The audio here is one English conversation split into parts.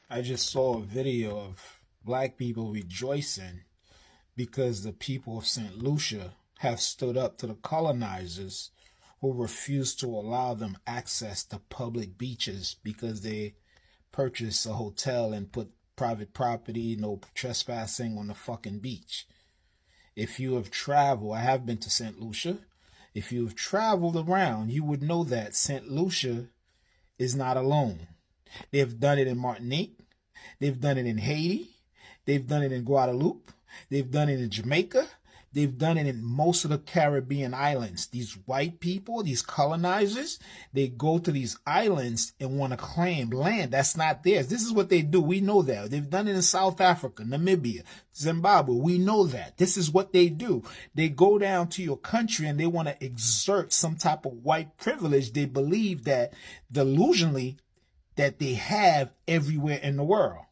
I just saw a video of black people rejoicing because the people of St. Lucia have stood up to the colonizers who refused to allow them access to public beaches because they purchased a hotel and put private property, no trespassing on the fucking beach. If you have traveled, I have been to St. Lucia. If you have traveled around, you would know that St. Lucia is not alone. They've done it in Martinique. They've done it in Haiti. They've done it in Guadeloupe. They've done it in Jamaica. They've done it in most of the Caribbean islands. These white people, these colonizers, they go to these islands and want to claim land that's not theirs. This is what they do. We know that. They've done it in South Africa, Namibia, Zimbabwe. We know that. This is what they do. They go down to your country and they want to exert some type of white privilege. They believe that delusionally that they have everywhere in the world.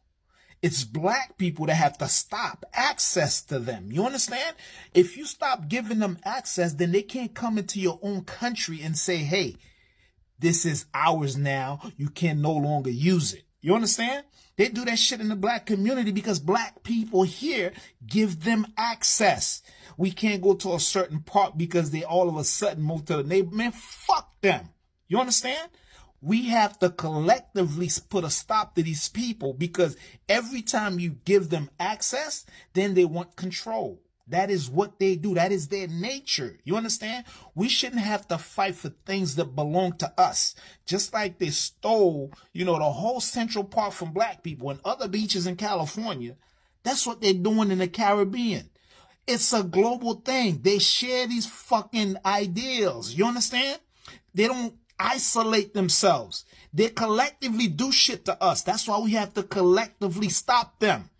It's black people that have to stop access to them. You understand? If you stop giving them access, then they can't come into your own country and say, hey, this is ours now. You can no longer use it. You understand? They do that shit in the black community because black people here give them access. We can't go to a certain park because they all of a sudden move to the neighborhood. Man, fuck them. You understand? We have to collectively put a stop to these people because every time you give them access, then they want control. That is what they do. That is their nature. You understand? We shouldn't have to fight for things that belong to us. Just like they stole, the whole Central Park from black people and other beaches in California. That's what they're doing in the Caribbean. It's a global thing. They share these fucking ideals. You understand? They don't isolate themselves. They collectively do shit to us. That's why we have to collectively stop them.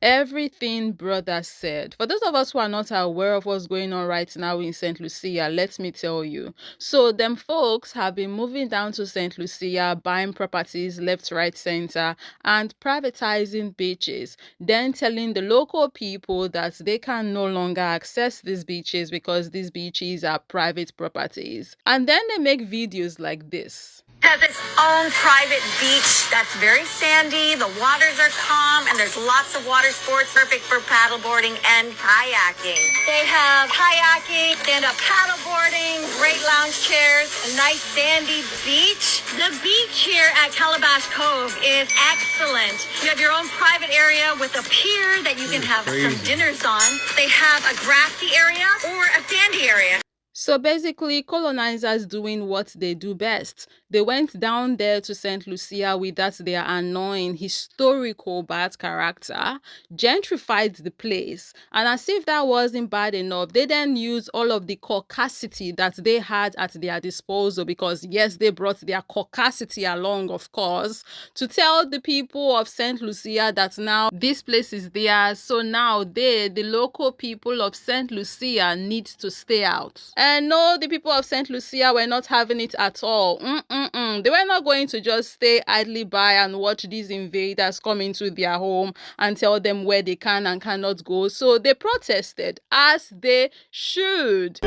Everything brother said. For those of us who are not aware of what's going on right now in St. Lucia, let me tell you. So them folks have been moving down to St. Lucia, buying properties left, right, center, and privatizing beaches. Then telling the local people that they can no longer access these beaches because these beaches are private properties. And then they make videos like this. Has its own private beach that's very sandy, the waters are calm, and there's lots of water sports perfect for paddleboarding and kayaking. They have kayaking, stand-up paddleboarding, great lounge chairs, a nice sandy beach. The beach here at Calabash Cove is excellent. You have your own private area with a pier that you can have some dinners on. They have a grassy area or a sandy area. So basically, colonizers doing what they do best. They went down there to St. Lucia with that their annoying historical bad character, gentrified the place, and as if that wasn't bad enough, they then used all of the caucasity that they had at their disposal, because yes, they brought their caucasity along, of course, to tell the people of St. Lucia that now this place is theirs. So now they, the local people of St. Lucia, need to stay out. And no, the people of St. Lucia were not having it at all. They were not going to just stay idly by and watch these invaders come into their home and tell them where they can and cannot go. So they protested, as they should.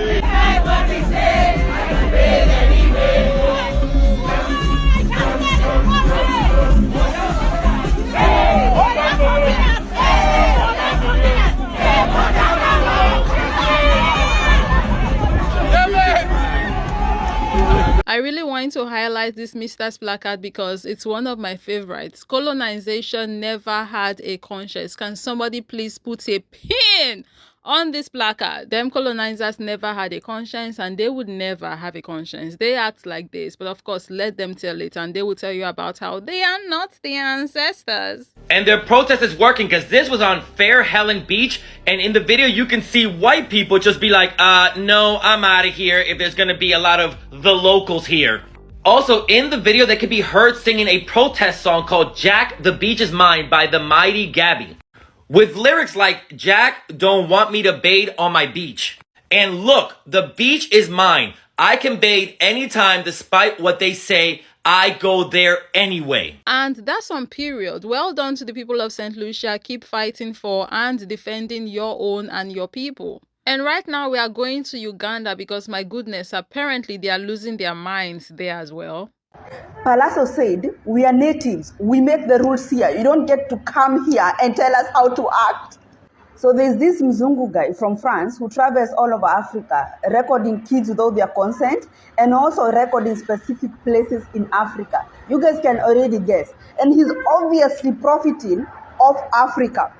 I really want to highlight this Mister's placard because it's one of my favorites. Colonization never had a conscience. Can somebody please put a pin on this placard? Them colonizers never had a conscience and they would never have a conscience. They act like this, but of course, let them tell it and they will tell you about how they are not the ancestors. And their protest is working because this was on Fair Helen Beach. And in the video, you can see white people just be like, no, I'm out of here if there's going to be a lot of the locals here. Also, in the video, they could be heard singing a protest song called Jack, the Beach is Mine by the Mighty Gabby, with lyrics like, Jack don't want me to bathe on my beach. And look, the beach is mine. I can bathe anytime despite what they say. I go there anyway. And that's on period. Well done to the people of St. Lucia. Keep fighting for and defending your own and your people. And right now we are going to Uganda because, my goodness, apparently they are losing their minds there as well. Palazzo said, we are natives. We make the rules here. You don't get to come here and tell us how to act. So there's this Mzungu guy from France who travels all over Africa, recording kids without their consent and also recording specific places in Africa. You guys can already guess. And he's obviously profiting off Africa.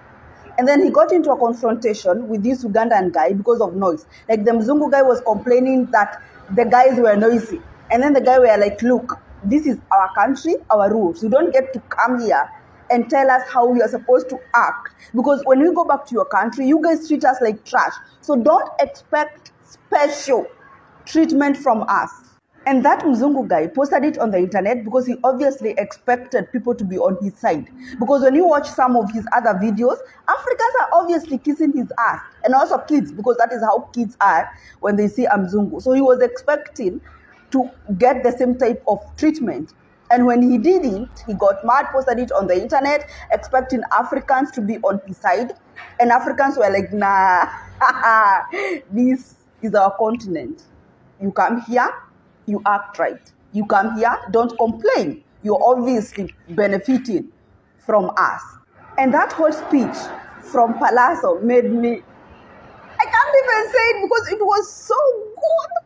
And then he got into a confrontation with this Ugandan guy because of noise. Like the Mzungu guy was complaining that the guys were noisy. And then the guy were like, look, this is our country, our rules. You don't get to come here and tell us how we are supposed to act. Because when we go back to your country, you guys treat us like trash. So don't expect special treatment from us. And that Mzungu guy posted it on the internet because he obviously expected people to be on his side. Because when you watch some of his other videos, Africans are obviously kissing his ass. And also kids, because that is how kids are when they see a Mzungu. So he was expecting to get the same type of treatment. And when he didn't, he got mad, posted it on the internet, expecting Africans to be on his side. And Africans were like, nah, this is our continent. You come here, you act right. You come here, don't complain. You're obviously benefiting from us. And that whole speech from Palazzo made me, I can't even say it because it was so good.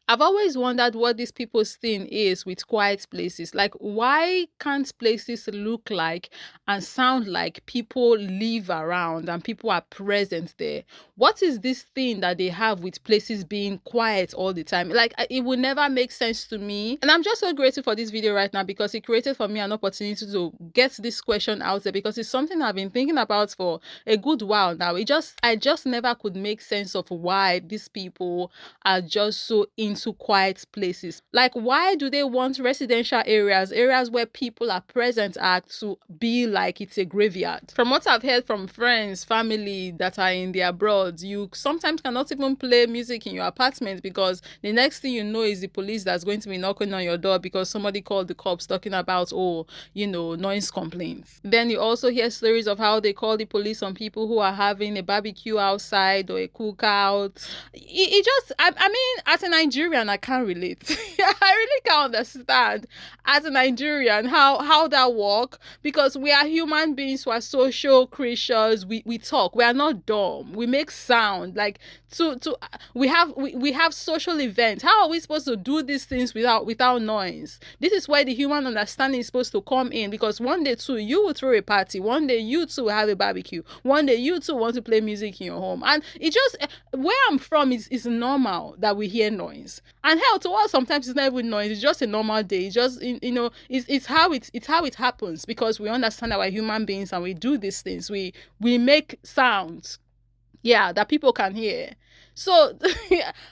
I've always wondered what these people's thing is with quiet places. Like, why can't places look like and sound like people live around and people are present there? What is this thing that they have with places being quiet all the time? Like, it will never make sense to me. And I'm just so grateful for this video right now because it created for me an opportunity to get this question out there, because it's something I've been thinking about for a good while now. I just never could make sense of why these people are just so into quiet places. Like, why do they want residential areas where people are present to be like it's a graveyard? From what I've heard from friends, family that are in the abroad, you sometimes cannot even play music in your apartment because the next thing you know is the police that's going to be knocking on your door because somebody called the cops talking about, noise complaints. Then you also hear stories of how they call the police on people who are having a barbecue outside or a cookout. I mean, as a Nigerian, I can't relate. I really can't understand as a Nigerian how that work, because we are human beings who are social creatures. We talk. We are not dumb. We make sound. Like we have social events. How are we supposed to do these things without noise? This is where the human understanding is supposed to come in, because one day too you will throw a party, one day you too have a barbecue, one day you too want to play music in your home, and it just, where I'm from is normal that we hear noise. And hell, to us sometimes it's not even noise, it's just a normal day. It's just, it's how it happens, because we understand that we're human beings and we do these things. We make sounds, that people can hear. So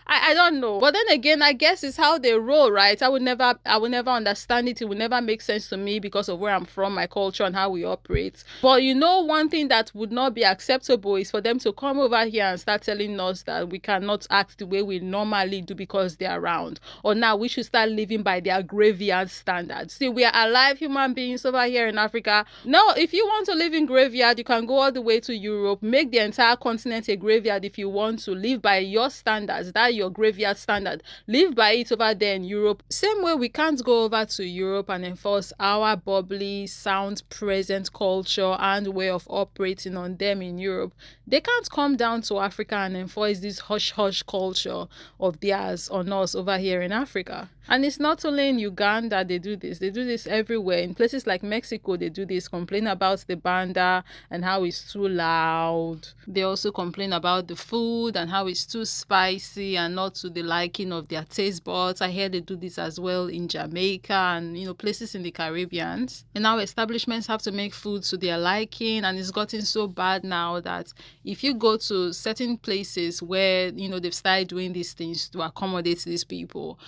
I don't know. But then again, I guess it's how they roll, right? I would never understand it. It would never make sense to me because of where I'm from, my culture, and how we operate. But one thing that would not be acceptable is for them to come over here and start telling us that we cannot act the way we normally do because they're around. Or now we should start living by their graveyard standards. See, we are alive human beings over here in Africa. No, if you want to live in graveyard, you can go all the way to Europe, make the entire continent a graveyard if you want to live by your standards, that your graveyard standard, live by it over there in Europe. Same way we can't go over to Europe and enforce our bubbly, sound present culture and way of operating on them in Europe. They can't come down to Africa and enforce this hush-hush culture of theirs on us over here in Africa. And it's not only in Uganda they do this everywhere. In places like Mexico, they do this, complain about the banda and how it's too loud. They also complain about the food and how it's too spicy and not to the liking of their taste buds. I hear they do this as well in Jamaica and, places in the Caribbean. And now establishments have to make food to their liking, and it's gotten so bad now that if you go to certain places where, they've started doing these things to accommodate these people,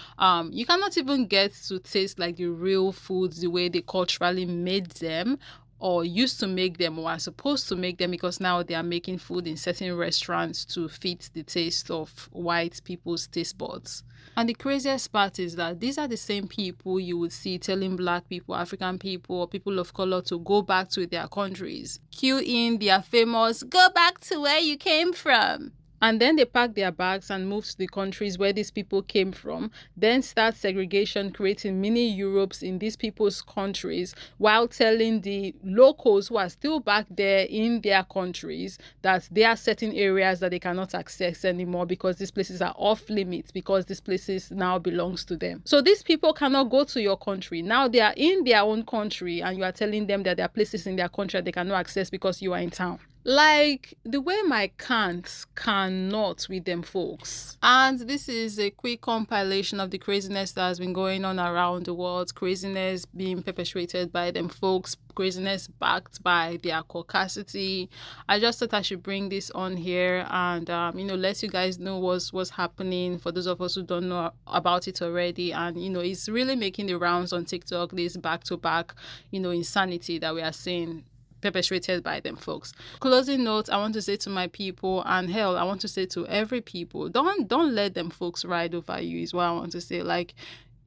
you cannot even get to taste like the real foods the way they culturally made them or used to make them or are supposed to make them, because now they are making food in certain restaurants to fit the taste of white people's taste buds. And the craziest part is that these are the same people you would see telling black people, African people, or people of color to go back to their countries. Cue in their famous, "Go back to where you came from." And then they pack their bags and move to the countries where these people came from, then start segregation, creating mini Europes in these people's countries, while telling the locals who are still back there in their countries that there are certain areas that they cannot access anymore because these places are off limits, because these places now belongs to them. So these people cannot go to your country. Now they are in their own country and you are telling them that there are places in their country they cannot access because you are in town. Like the way my can'ts cannot with them folks. And this is a quick compilation of the craziness that has been going on around the world. Craziness being perpetrated by them folks. Craziness backed by their caucasity. I just thought I should bring this on here and let you guys know what's happening, for those of us who don't know about it already. And it's really making the rounds on TikTok, this back-to-back insanity that we are seeing perpetrated by them folks. Closing notes, I want to say to my people, and hell, I want to say to every people, don't let them folks ride over you, is what I want to say. Like,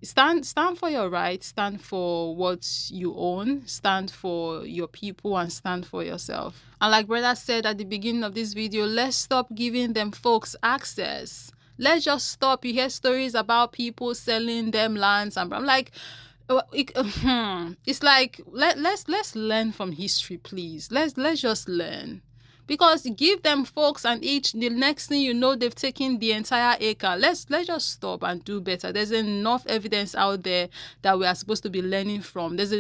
stand for your rights, stand for what you own, stand for your people, and stand for yourself. And like brother said at the beginning of this video, let's stop giving them folks access. Let's just stop. You hear stories about people selling them lands, and I'm like, it's like let's learn from history, please. Let's just learn, because give them folks and each, the next thing you know, they've taken the entire acre. Let's just stop and do better. There's enough evidence out there that we are supposed to be learning from. There's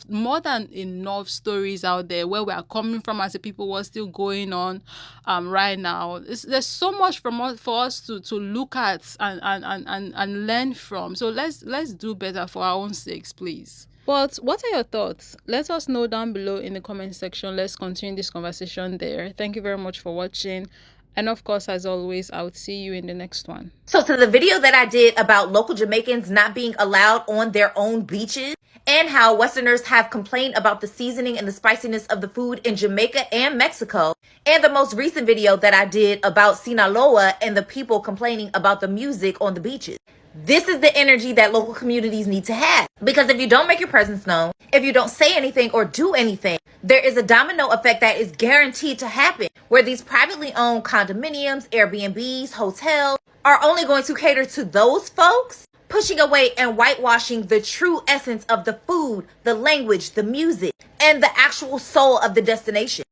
more than enough stories out there where we are coming from as a people, what's still going on right now. There's so much for us to look at and learn from. So let's do better for our own sakes, please. But what are your thoughts? Let us know down below in the comment section. Let's continue this conversation there. Thank you very much for watching. And of course, as always, I would see you in the next one. So to the video that I did about local Jamaicans not being allowed on their own beaches, and how Westerners have complained about the seasoning and the spiciness of the food in Jamaica and Mexico, and the most recent video that I did about Sinaloa and the people complaining about the music on the beaches. This is the energy that local communities need to have. Because if you don't make your presence known, if you don't say anything or do anything, there is a domino effect that is guaranteed to happen, where these privately owned condominiums, Airbnbs, hotels are only going to cater to those folks, pushing away and whitewashing the true essence of the food, the language, the music, and the actual soul of the destination.